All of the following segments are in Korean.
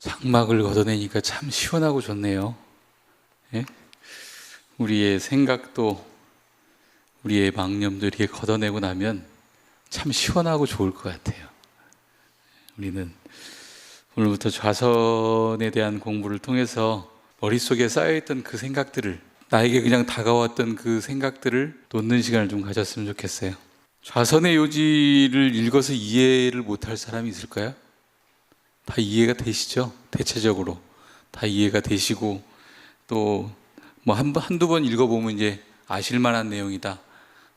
장막을 걷어내니까 참 시원하고 좋네요. 예? 우리의 생각도 우리의 망념도 이렇게 걷어내고 나면 참 시원하고 좋을 것 같아요. 우리는 오늘부터 좌선에 대한 공부를 통해서 머릿속에 쌓여있던 그 생각들을, 나에게 그냥 다가왔던 그 생각들을 놓는 시간을 좀 가졌으면 좋겠어요. 좌선의 요지를 읽어서 이해를 못할 사람이 있을까요? 다 이해가 되시죠? 대체적으로 다 이해가 되시고, 또 뭐 한두 번 읽어보면 이제 아실 만한 내용이다.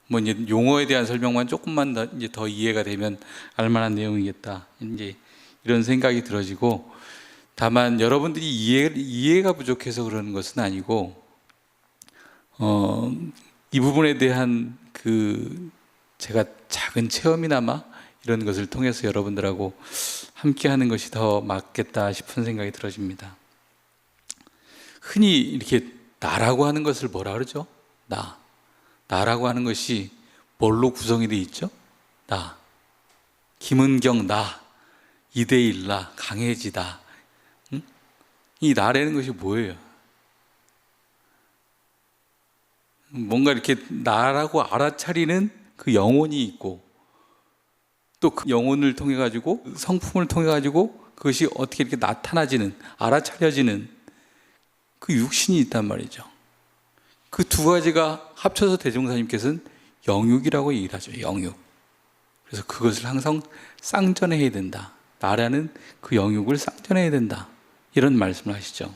뭐 이제 용어에 대한 설명만 조금만 더 이해가 되면 알 만한 내용이겠다. 이제 이런 생각이 들어지고, 다만 여러분들이 이해가 부족해서 그러는 것은 아니고, 이 부분에 대한 제가 작은 체험이나마 이런 것을 통해서 여러분들하고 함께 하는 것이 더 맞겠다 싶은 생각이 들어집니다. 흔히 이렇게 나라고 하는 것을 뭐라 그러죠? 나라고 하는 것이 뭘로 구성이 되어 있죠? 나, 김은경 나, 이대일 나, 강혜지다. 응? 이 나라는 것이 뭐예요? 뭔가 이렇게 나라고 알아차리는 그 영혼이 있고, 또 그 영혼을 통해 가지고, 성품을 통해 가지고 그것이 어떻게 이렇게 나타나지는, 알아차려지는 그 육신이 있단 말이죠. 그 두 가지가 합쳐서 대종사님께서는 영육이라고 얘기를 하죠. 영육. 그래서 그것을 항상 쌍전해야 된다. 나라는 그 영육을 쌍전해야 된다. 이런 말씀을 하시죠.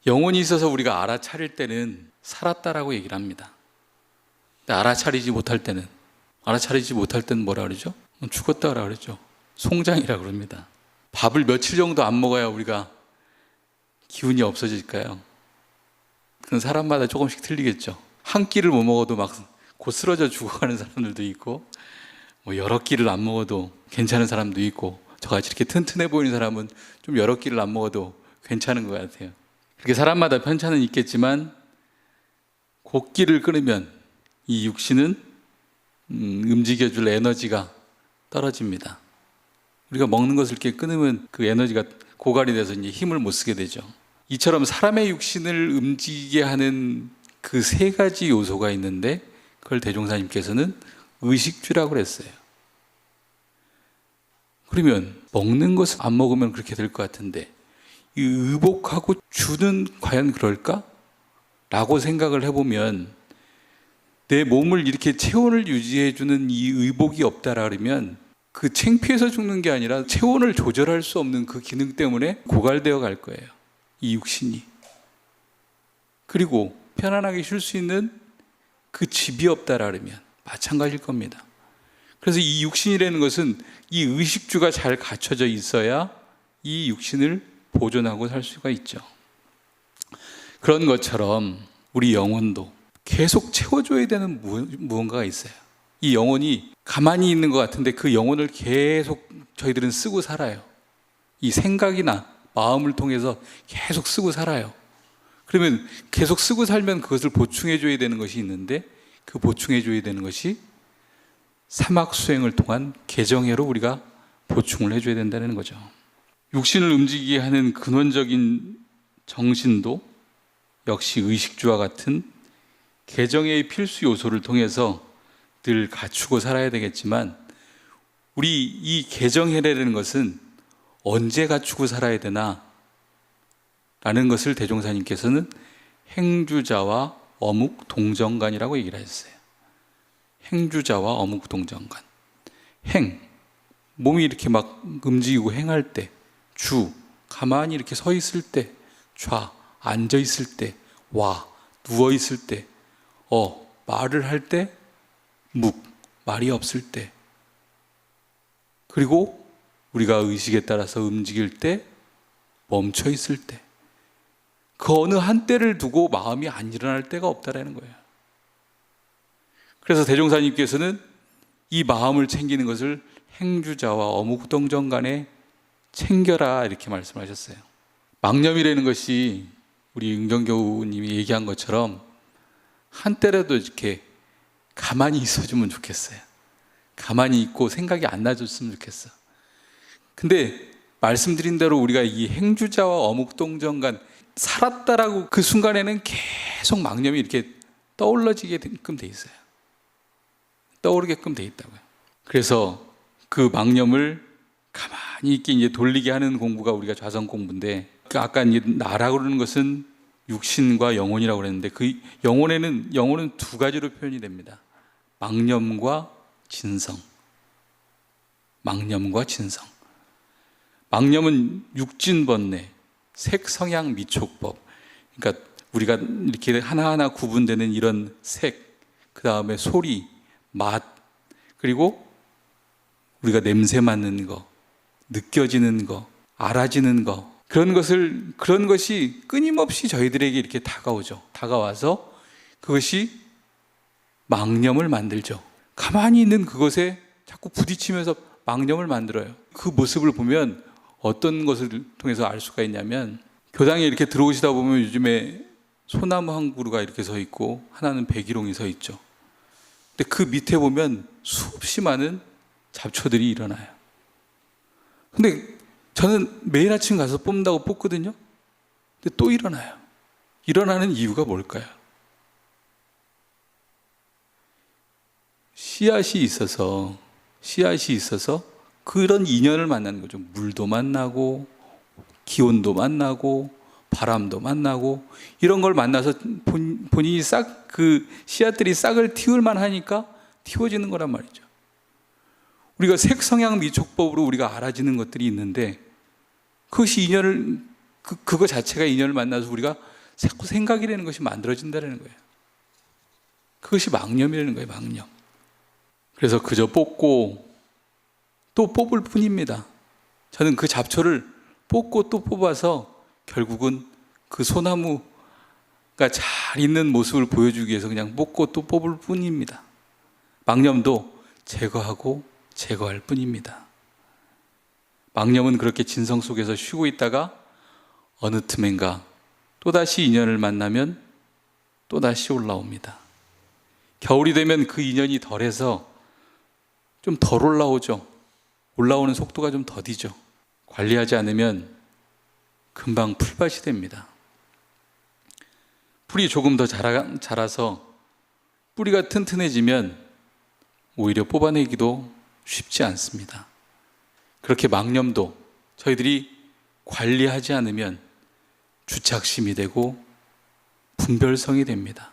영혼이 있어서 우리가 알아차릴 때는 살았다라고 얘기를 합니다. 근데 알아차리지 못할 때는 뭐라 그러죠? 죽었다라고 그러죠. 송장이라고 그럽니다. 밥을 며칠 정도 안 먹어야 우리가 기운이 없어질까요? 그건 사람마다 조금씩 틀리겠죠. 한 끼를 못 먹어도 막 곧 쓰러져 죽어가는 사람들도 있고, 뭐 여러 끼를 안 먹어도 괜찮은 사람도 있고, 저같이 이렇게 튼튼해 보이는 사람은 좀 여러 끼를 안 먹어도 괜찮은 것 같아요. 그렇게 사람마다 편차는 있겠지만, 곡기를 끊으면 이 육신은 움직여줄 에너지가 떨어집니다. 우리가 먹는 것을 이렇게 끊으면 그 에너지가 고갈이 돼서 이제 힘을 못 쓰게 되죠. 이처럼 사람의 육신을 움직이게 하는 그 세 가지 요소가 있는데, 그걸 대종사님께서는 의식주라고 그랬어요. 그러면 먹는 것을 안 먹으면 그렇게 될 것 같은데, 이 의복하고 주는 과연 그럴까? 라고 생각을 해보면, 내 몸을 이렇게 체온을 유지해주는 이 의복이 없다라 그러면 그 창피해서 죽는 게 아니라 체온을 조절할 수 없는 그 기능 때문에 고갈되어 갈 거예요. 이 육신이. 그리고 편안하게 쉴 수 있는 그 집이 없다라 그러면 마찬가지일 겁니다. 그래서 이 육신이라는 것은 이 의식주가 잘 갖춰져 있어야 이 육신을 보존하고 살 수가 있죠. 그런 것처럼 우리 영혼도 계속 채워줘야 되는 무언가가 있어요. 이 영혼이 가만히 있는 것 같은데 그 영혼을 계속 저희들은 쓰고 살아요. 이 생각이나 마음을 통해서 계속 쓰고 살아요. 그러면 계속 쓰고 살면 그것을 보충해줘야 되는 것이 있는데, 그 보충해줘야 되는 것이 사막수행을 통한 개정회로 우리가 보충을 해줘야 된다는 거죠. 육신을 움직이게 하는 근원적인 정신도 역시 의식주와 같은 개정의 필수 요소를 통해서 늘 갖추고 살아야 되겠지만, 우리 이 개정해라는 것은 언제 갖추고 살아야 되나? 라는 것을 대종사님께서는 행주자와 어묵동정관이라고 얘기를 하셨어요. 행주자와 어묵동정관. 행, 몸이 이렇게 막 움직이고 행할 때, 주, 가만히 이렇게 서 있을 때, 좌, 앉아 있을 때, 와, 누워 있을 때, 말을 할 때, 묵, 말이 없을 때, 그리고 우리가 의식에 따라서 움직일 때, 멈춰 있을 때, 그 어느 한 때를 두고 마음이 안 일어날 때가 없다라는 거예요. 그래서 대종사님께서는 이 마음을 챙기는 것을 행주자와 어묵동정간에 챙겨라 이렇게 말씀하셨어요. 망념이라는 것이 우리 은경교우님이 얘기한 것처럼 한때라도 이렇게 가만히 있어주면 좋겠어요. 가만히 있고 생각이 안 나줬으면 좋겠어. 근데 말씀드린 대로 우리가 이 행주자와 어묵동정간 살았다라고 그 순간에는 계속 망념이 이렇게 떠올라지게끔 돼 있어요. 떠오르게끔 돼 있다고요. 그래서 그 망념을 가만히 있게 이제 돌리게 하는 공부가 우리가 좌선 공부인데, 아까 이제 나라고 그러는 것은 육신과 영혼이라고 그랬는데, 그 영혼은 두 가지로 표현이 됩니다. 망념과 진성. 망념과 진성. 망념은 육진 번뇌, 색, 성향, 미촉법. 그러니까 우리가 이렇게 하나하나 구분되는 이런 색, 그 다음에 소리, 맛, 그리고 우리가 냄새 맡는 거, 느껴지는 거, 알아지는 거, 그런 것이 끊임없이 저희들에게 이렇게 다가오죠. 다가와서 그것이 망념을 만들죠. 가만히 있는 그것에 자꾸 부딪히면서 망념을 만들어요. 그 모습을 보면 어떤 것을 통해서 알 수가 있냐면, 교당에 이렇게 들어오시다 보면 요즘에 소나무 한 그루가 이렇게 서 있고 하나는 백일홍이 서 있죠. 근데 그 밑에 보면 수없이 많은 잡초들이 일어나요. 근데 저는 매일 아침 가서 뽑는다고 뽑거든요. 근데 또 일어나요. 일어나는 이유가 뭘까요? 씨앗이 있어서 그런 인연을 만나는 거죠. 물도 만나고 기온도 만나고 바람도 만나고 이런 걸 만나서 본인이 그 씨앗들이 싹을 틔울만 하니까 틔워지는 거란 말이죠. 우리가 색성향 미촉법으로 우리가 알아지는 것들이 있는데, 그것이 인연을 그거 자체가 인연을 만나서 우리가 자꾸 생각이라는 것이 만들어진다는 거예요. 그것이 망념이라는 거예요. 망념. 그래서 그저 뽑고 또 뽑을 뿐입니다. 저는 그 잡초를 뽑고 또 뽑아서 결국은 그 소나무가 잘 있는 모습을 보여주기 위해서 그냥 뽑고 또 뽑을 뿐입니다. 망념도 제거하고 제거할 뿐입니다. 망념은 그렇게 진성 속에서 쉬고 있다가 어느 틈엔가 또다시 인연을 만나면 또다시 올라옵니다. 겨울이 되면 그 인연이 덜해서 좀 덜 올라오죠. 올라오는 속도가 좀 더디죠. 관리하지 않으면 금방 풀밭이 됩니다. 풀이 조금 더 자라서 뿌리가 튼튼해지면 오히려 뽑아내기도 쉽지 않습니다. 그렇게 망념도 저희들이 관리하지 않으면 주착심이 되고 분별성이 됩니다.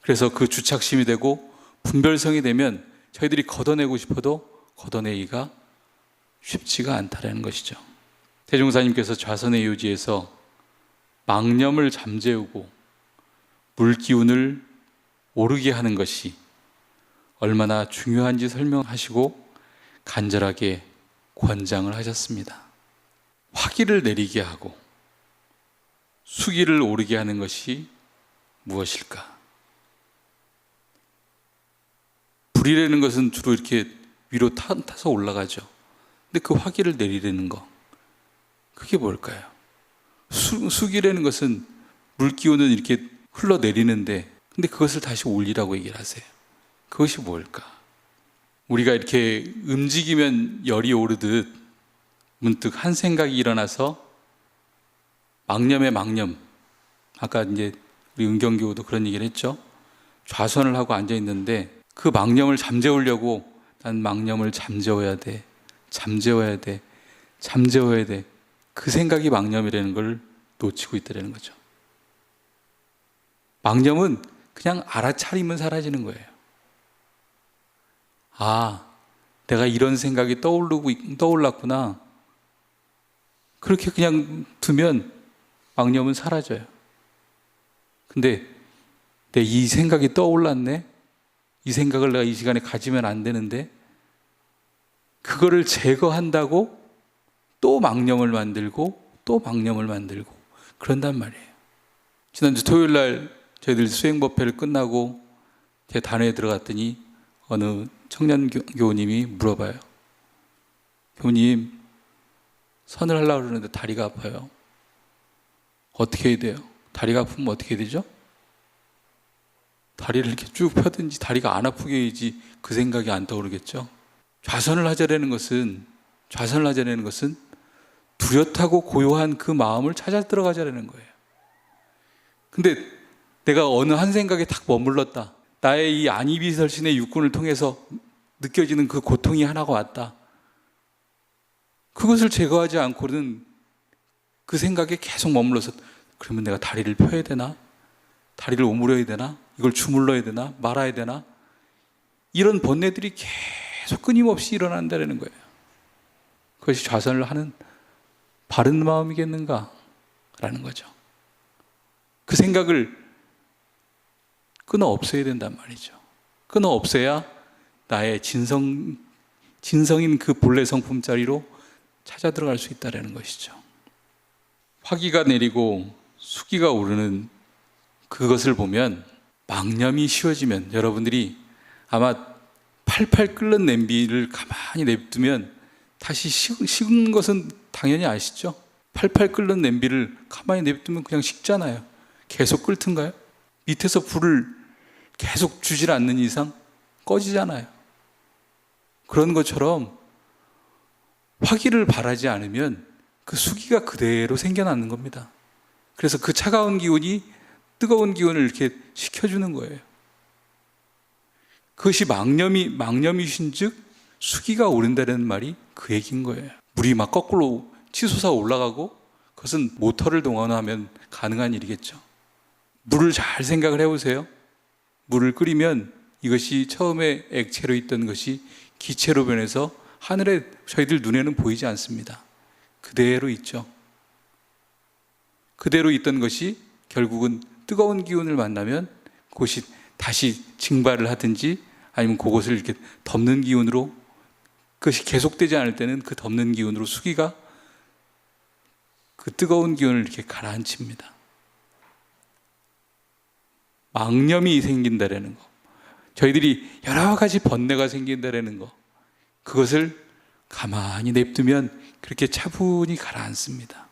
그래서 그 주착심이 되고 분별성이 되면 저희들이 걷어내고 싶어도 걷어내기가 쉽지가 않다는 것이죠. 대종사님께서 좌선의 요지에서 망념을 잠재우고 물기운을 오르게 하는 것이 얼마나 중요한지 설명하시고 간절하게 권장을 하셨습니다. 화기를 내리게 하고 수기를 오르게 하는 것이 무엇일까? 불이라는 것은 주로 이렇게 위로 타서 올라가죠. 근데 그 화기를 내리려는 거, 그게 뭘까요? 수기라는 것은 물기운은 이렇게 흘러내리는데, 근데 그것을 다시 올리라고 얘기를 하세요. 그것이 뭘까? 우리가 이렇게 움직이면 열이 오르듯 문득 한 생각이 일어나서 망념의 망념, 아까 이제 우리 은경교우도 그런 얘기를 했죠. 좌선을 하고 앉아 있는데 그 망념을 잠재우려고 난 망념을 잠재워야 돼. 그 생각이 망념이라는 걸 놓치고 있다는 거죠. 망념은 그냥 알아차리면 사라지는 거예요. 아, 내가 이런 생각이 떠올랐구나. 그렇게 그냥 두면 망념은 사라져요. 근데 내 이 생각이 떠올랐네? 이 생각을 내가 이 시간에 가지면 안 되는데, 그거를 제거한다고 또 망념을 만들고 그런단 말이에요. 지난주 토요일 날 저희들 수행법회를 끝나고 제 단회에 들어갔더니 어느 청년 교우님이 물어봐요. 교우님, 선을 하려고 그러는데 다리가 아파요. 어떻게 해야 돼요? 다리가 아프면 어떻게 해야 되죠? 다리를 이렇게 쭉 펴든지 다리가 안 아프게 해야지 그 생각이 안 떠오르겠죠. 좌선을 하자라는 것은 두렵다고 고요한 그 마음을 찾아 들어가자라는 거예요. 근데 내가 어느 한 생각에 탁 머물렀다. 나의 이 안이비설신의 육군을 통해서 느껴지는 그 고통이 하나가 왔다. 그것을 제거하지 않고는 그 생각에 계속 머물러서 그러면 내가 다리를 펴야 되나? 다리를 오므려야 되나? 이걸 주물러야 되나? 말아야 되나? 이런 번뇌들이 계속 끊임없이 일어난다는 거예요. 그것이 좌선을 하는 바른 마음이겠는가? 라는 거죠. 그 생각을 끊어 없애야 된단 말이죠. 끊어 없애야 나의 진성인 그 본래 성품 자리로 찾아 들어갈 수 있다는 것이죠. 화기가 내리고 수기가 오르는 그것을 보면 망념이 쉬워지면 여러분들이 아마 팔팔 끓는 냄비를 가만히 냅두면 다시 식은 것은 당연히 아시죠? 팔팔 끓는 냄비를 가만히 냅두면 그냥 식잖아요. 계속 끓든가요? 밑에서 불을 계속 주질 않는 이상 꺼지잖아요. 그런 것처럼 화기를 바라지 않으면 그 수기가 그대로 생겨나는 겁니다. 그래서 그 차가운 기운이 뜨거운 기운을 이렇게 식혀주는 거예요. 그것이 망념이신즉 수기가 오른다는 말이 그 얘기인 거예요. 물이 막 거꾸로 치솟아 올라가고 그것은 모터를 동원하면 가능한 일이겠죠. 물을 잘 생각을 해보세요. 물을 끓이면 이것이 처음에 액체로 있던 것이 기체로 변해서 하늘에 저희들 눈에는 보이지 않습니다. 그대로 있죠. 그대로 있던 것이 결국은 뜨거운 기운을 만나면 그것이 다시 증발을 하든지 아니면 그것을 이렇게 덮는 기운으로, 그것이 계속되지 않을 때는 그 덮는 기운으로 수기가 그 뜨거운 기운을 이렇게 가라앉힙니다. 망념이 생긴다라는 거, 저희들이 여러 가지 번뇌가 생긴다라는 거, 그것을 가만히 냅두면 그렇게 차분히 가라앉습니다.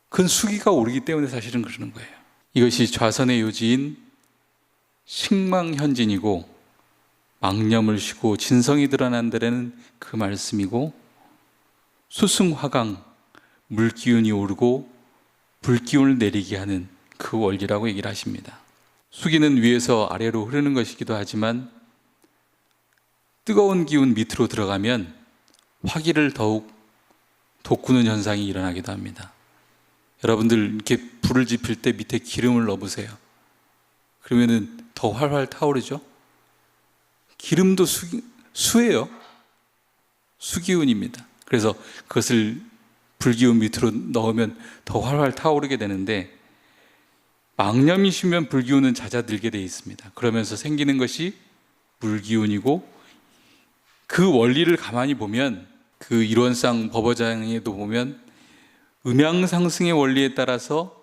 그건 수기가 오르기 때문에 사실은 그러는 거예요. 이것이 좌선의 요지인 식망현진이고 망념을 쉬고 진성이 드러난다라는 그 말씀이고, 수승화강, 물기운이 오르고 불기운을 내리게 하는 그 원리라고 얘기를 하십니다. 수기는 위에서 아래로 흐르는 것이기도 하지만 뜨거운 기운 밑으로 들어가면 화기를 더욱 돋구는 현상이 일어나기도 합니다. 여러분들 이렇게 불을 지필 때 밑에 기름을 넣어보세요. 그러면은 더 활활 타오르죠? 기름도 수예요. 수기운입니다. 그래서 그것을 불기운 밑으로 넣으면 더 활활 타오르게 되는데, 망념이시면 불기운은 잦아들게 되어 있습니다. 그러면서 생기는 것이 물기운이고, 그 원리를 가만히 보면 그 일원상 법어장에도 보면 음양상승의 원리에 따라서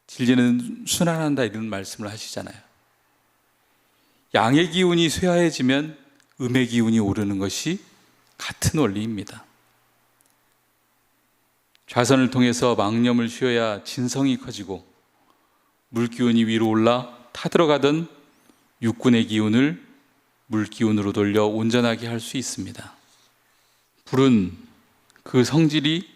진리는 순환한다 이런 말씀을 하시잖아요. 양의 기운이 쇠하해지면 음의 기운이 오르는 것이 같은 원리입니다. 좌선을 통해서 망념을 쉬어야 진성이 커지고 물기운이 위로 올라 타들어가던 육군의 기운을 물기운으로 돌려 온전하게 할 수 있습니다. 불은 그 성질이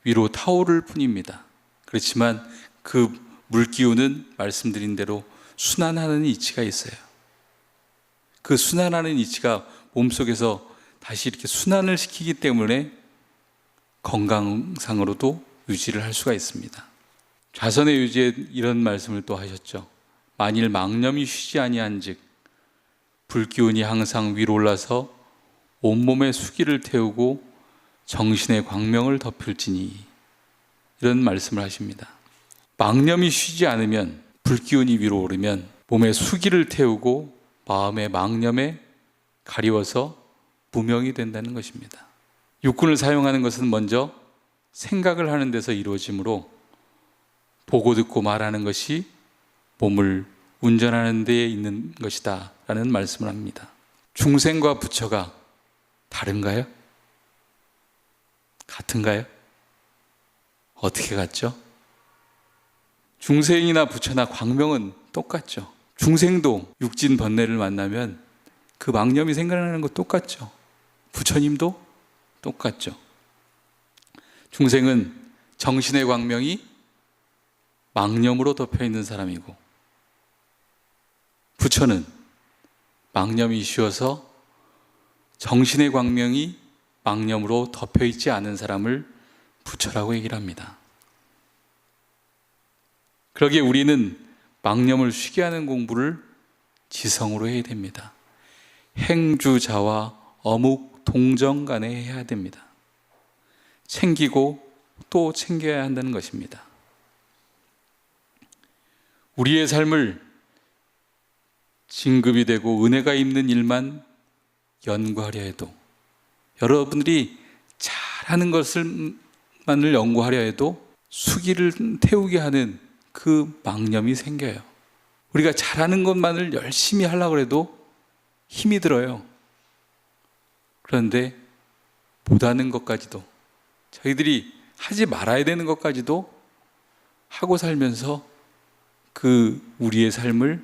위로 타오를 뿐입니다. 그렇지만 그 물기운은 말씀드린 대로 순환하는 이치가 있어요. 그 순환하는 이치가 몸속에서 다시 이렇게 순환을 시키기 때문에 건강상으로도 유지를 할 수가 있습니다. 좌선의 유지에 이런 말씀을 또 하셨죠. 만일 망념이 쉬지 아니한즉 불기운이 항상 위로 올라서 온몸에 수기를 태우고 정신의 광명을 덮을지니, 이런 말씀을 하십니다. 망념이 쉬지 않으면, 불기운이 위로 오르면 몸에 수기를 태우고 마음의 망념에 가리워서 무명이 된다는 것입니다. 육군을 사용하는 것은 먼저 생각을 하는 데서 이루어지므로 보고 듣고 말하는 것이 몸을 운전하는 데에 있는 것이다 라는 말씀을 합니다. 중생과 부처가 다른가요? 같은가요? 어떻게 같죠? 중생이나 부처나 광명은 똑같죠. 중생도 육진 번뇌를 만나면 그 망념이 생겨나는 것 똑같죠. 부처님도 똑같죠. 중생은 정신의 광명이 망념으로 덮여 있는 사람이고, 부처는 망념이 쉬워서 정신의 광명이 망념으로 덮여 있지 않은 사람을 부처라고 얘기를 합니다. 그러기에 우리는 망념을 쉬게 하는 공부를 지성으로 해야 됩니다. 행주자와 어묵 동정 간에 해야 됩니다. 챙기고 또 챙겨야 한다는 것입니다. 우리의 삶을 진급이 되고 은혜가 있는 일만 연구하려 해도, 여러분들이 잘하는 것을만을 연구하려 해도 수기를 태우게 하는 그 망념이 생겨요. 우리가 잘하는 것만을 열심히 하려고 해도 힘이 들어요. 그런데 못하는 것까지도, 저희들이 하지 말아야 되는 것까지도 하고 살면서 그 우리의 삶을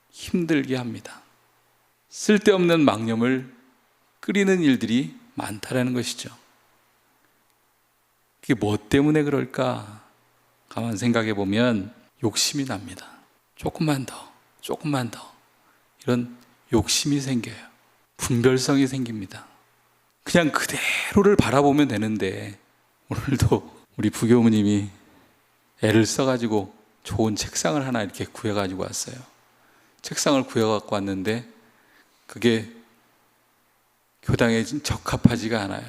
힘들게 합니다. 쓸데없는 망념을 끓이는 일들이 많다라는 것이죠. 그게 뭐 때문에 그럴까? 가만 생각해 보면 욕심이 납니다. 조금만 더, 조금만 더. 이런 욕심이 생겨요. 분별성이 생깁니다. 그냥 그대로를 바라보면 되는데, 오늘도 우리 부교무님이 애를 써가지고 좋은 책상을 하나 이렇게 구해가지고 왔어요. 책상을 구해갖고 왔는데 그게 교당에 적합하지가 않아요.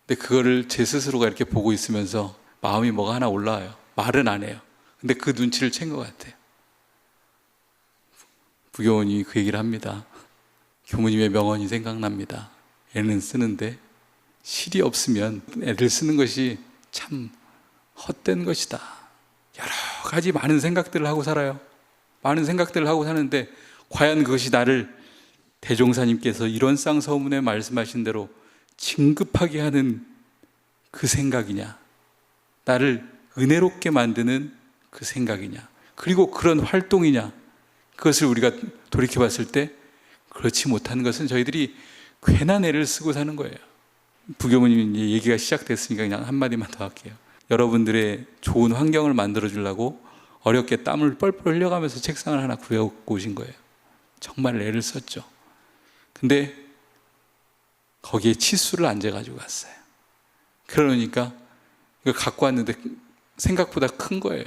근데 그거를 제 스스로가 이렇게 보고 있으면서 마음이 뭐가 하나 올라와요. 말은 안 해요. 근데 그 눈치를 챈 것 같아요. 부교원이 그 얘기를 합니다. 교무님의 명언이 생각납니다. 애는 쓰는데 실이 없으면 애를 쓰는 것이 참 헛된 것이다. 여러 가지 많은 생각들을 하고 살아요. 많은 생각들을 하고 사는데 과연 그것이 나를 대종사님께서 이런 쌍서문에 말씀하신 대로 진급하게 하는 그 생각이냐, 나를 은혜롭게 만드는 그 생각이냐, 그리고 그런 활동이냐, 그것을 우리가 돌이켜 봤을 때 그렇지 못한 것은 저희들이 괜한 애를 쓰고 사는 거예요. 부교무님 얘기가 시작됐으니까 그냥 한마디만 더 할게요. 여러분들의 좋은 환경을 만들어 주려고 어렵게 땀을 뻘뻘 흘려가면서 책상을 하나 구해오고 오신 거예요. 정말 애를 썼죠. 근데 거기에 치수를 안 재가지고 갔어요. 그러니까 이거 갖고 왔는데 생각보다 큰 거예요.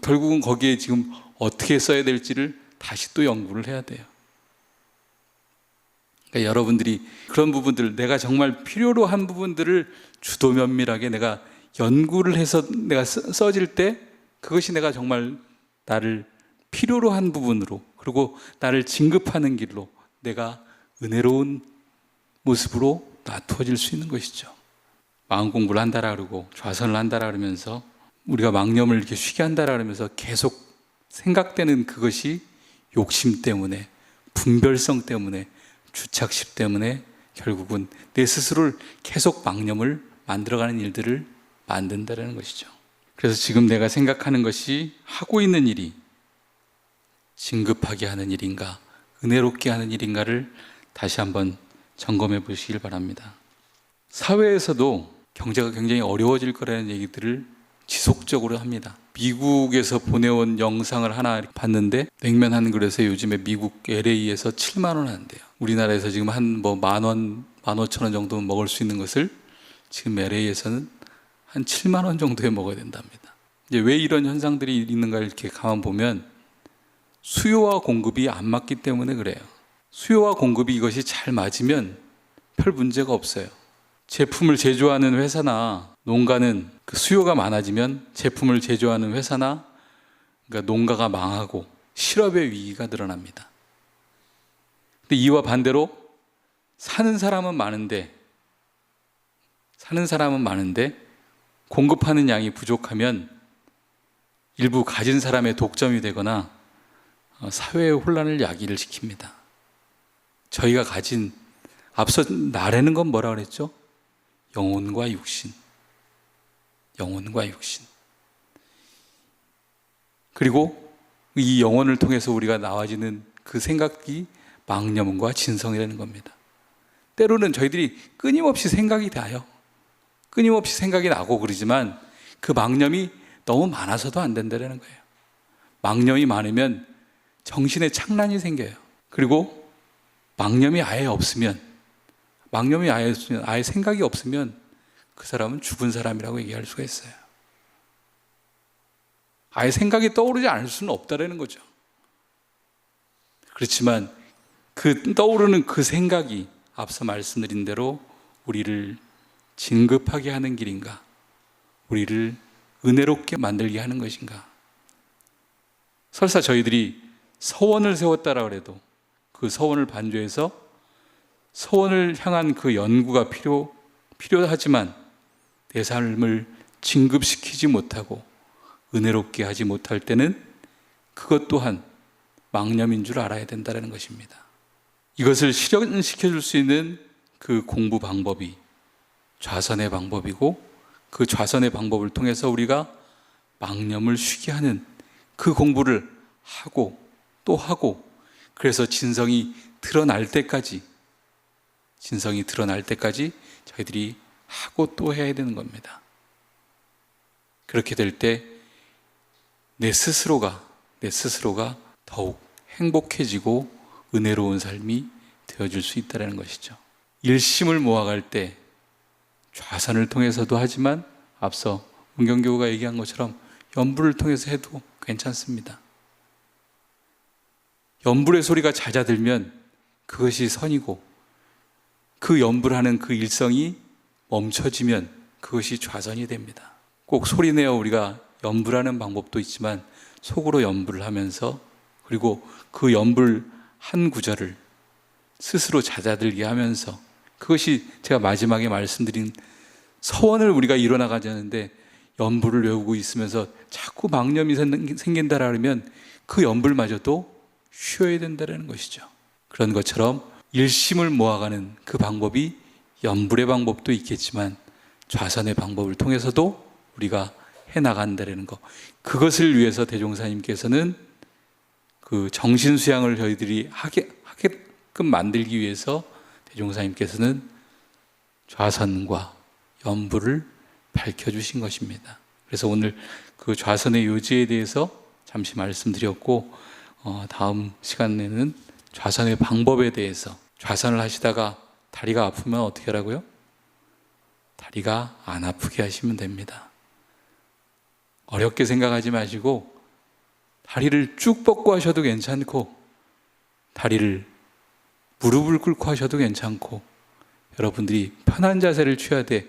결국은 거기에 지금 어떻게 써야 될지를 다시 또 연구를 해야 돼요. 그러니까 여러분들이 그런 부분들, 내가 정말 필요로 한 부분들을 주도 면밀하게 내가 연구를 해서 내가 써질 때 그것이 내가 정말 나를 필요로 한 부분으로, 그리고 나를 진급하는 길로 내가 은혜로운 모습으로 놔두어질 수 있는 것이죠. 마음 공부를 한다라 그러고 좌선을 한다라 그러면서 우리가 망념을 이렇게 쉬게 한다라 그러면서 계속 생각되는 그것이 욕심 때문에, 분별성 때문에, 주착심 때문에 결국은 내 스스로를 계속 망념을 만들어가는 일들을 만든다는 것이죠. 그래서 지금 내가 생각하는 것이 하고 있는 일이 진급하게 하는 일인가, 은혜롭게 하는 일인가를 다시 한번 점검해 보시길 바랍니다. 사회에서도 경제가 굉장히 어려워질 거라는 얘기들을 지속적으로 합니다. 미국에서 보내온 영상을 하나 봤는데, 냉면 한 그릇에 요즘에 미국 LA에서 7만 원 한대요. 우리나라에서 지금 한 뭐 10,000원, 15,000원 정도는 먹을 수 있는 것을 지금 LA에서는 한 7만 원 정도에 먹어야 된답니다. 이제 왜 이런 현상들이 있는가 이렇게 가만 보면 수요와 공급이 안 맞기 때문에 그래요. 수요와 공급이 이것이 잘 맞으면 별 문제가 없어요. 제품을 제조하는 회사나 농가는 그 수요가 많아지면 제품을 제조하는 회사나 그러니까 농가가 망하고 실업의 위기가 늘어납니다. 근데 이와 반대로 사는 사람은 많은데 공급하는 양이 부족하면 일부 가진 사람의 독점이 되거나 사회의 혼란을 야기를 시킵니다. 저희가 가진, 앞서 나라는 건 뭐라 그랬죠? 영혼과 육신. 영혼과 육신. 그리고 이 영혼을 통해서 우리가 나와지는 그 생각이 망념과 진성이라는 겁니다. 때로는 저희들이 끊임없이 생각이 나요. 끊임없이 생각이 나고 그러지만 그 망념이 너무 많아서도 안 된다는 거예요. 망념이 많으면 정신에 착란이 생겨요. 그리고 망념이 아예 없으면 아예 생각이 없으면 그 사람은 죽은 사람이라고 얘기할 수가 있어요. 아예 생각이 떠오르지 않을 수는 없다는 거죠. 그렇지만 그 떠오르는 그 생각이 앞서 말씀드린 대로 우리를 진급하게 하는 길인가? 우리를 은혜롭게 만들게 하는 것인가? 설사 저희들이 서원을 세웠다라 그래도 그 서원을 반조해서 서원을 향한 그 연구가 필요하지만 내 삶을 진급시키지 못하고 은혜롭게 하지 못할 때는 그것 또한 망념인 줄 알아야 된다는 것입니다. 이것을 실현시켜 줄 수 있는 그 공부 방법이 좌선의 방법이고 그 좌선의 방법을 통해서 우리가 망념을 쉬게 하는 그 공부를 하고 또 하고 그래서 진성이 드러날 때까지 저희들이 하고 또 해야 되는 겁니다. 그렇게 될 때 내 스스로가 더욱 행복해지고 은혜로운 삶이 되어줄 수 있다는 것이죠. 일심을 모아갈 때 좌선을 통해서도 하지만 앞서 문경교우가 얘기한 것처럼 연불을 통해서 해도 괜찮습니다. 연불의 소리가 잦아들면 그것이 선이고 그 연불하는 그 일성이 멈춰지면 그것이 좌선이 됩니다. 꼭 소리내어 우리가 연불하는 방법도 있지만 속으로 연불을 하면서 그리고 그 연불 한 구절을 스스로 잦아들게 하면서 그것이 제가 마지막에 말씀드린 서원을 우리가 이뤄나가자는데 연불을 외우고 있으면서 자꾸 망념이 생긴다 그러면 그 연불마저도 쉬어야 된다는 것이죠. 그런 것처럼 일심을 모아가는 그 방법이 연불의 방법도 있겠지만 좌선의 방법을 통해서도 우리가 해나간다는 것, 그것을 위해서 대종사님께서는 그 정신수양을 저희들이 하게끔 만들기 위해서 대종사님께서는 좌선과 연불을 밝혀주신 것입니다. 그래서 오늘 그 좌선의 요지에 대해서 잠시 말씀드렸고 다음 시간에는 좌선의 방법에 대해서, 좌선을 하시다가 다리가 아프면 어떻게 하라고요? 다리가 안 아프게 하시면 됩니다. 어렵게 생각하지 마시고 다리를 쭉 뻗고 하셔도 괜찮고 다리를 무릎을 꿇고 하셔도 괜찮고 여러분들이 편한 자세를 취해야 돼.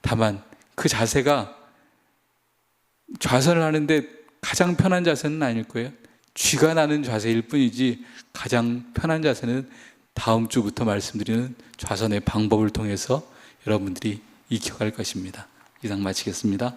다만 그 자세가 좌선을 하는데 가장 편한 자세는 아닐 거예요. 쥐가 나는 자세일 뿐이지 가장 편한 자세는 다음 주부터 말씀드리는 좌선의 방법을 통해서 여러분들이 익혀갈 것입니다. 이상 마치겠습니다.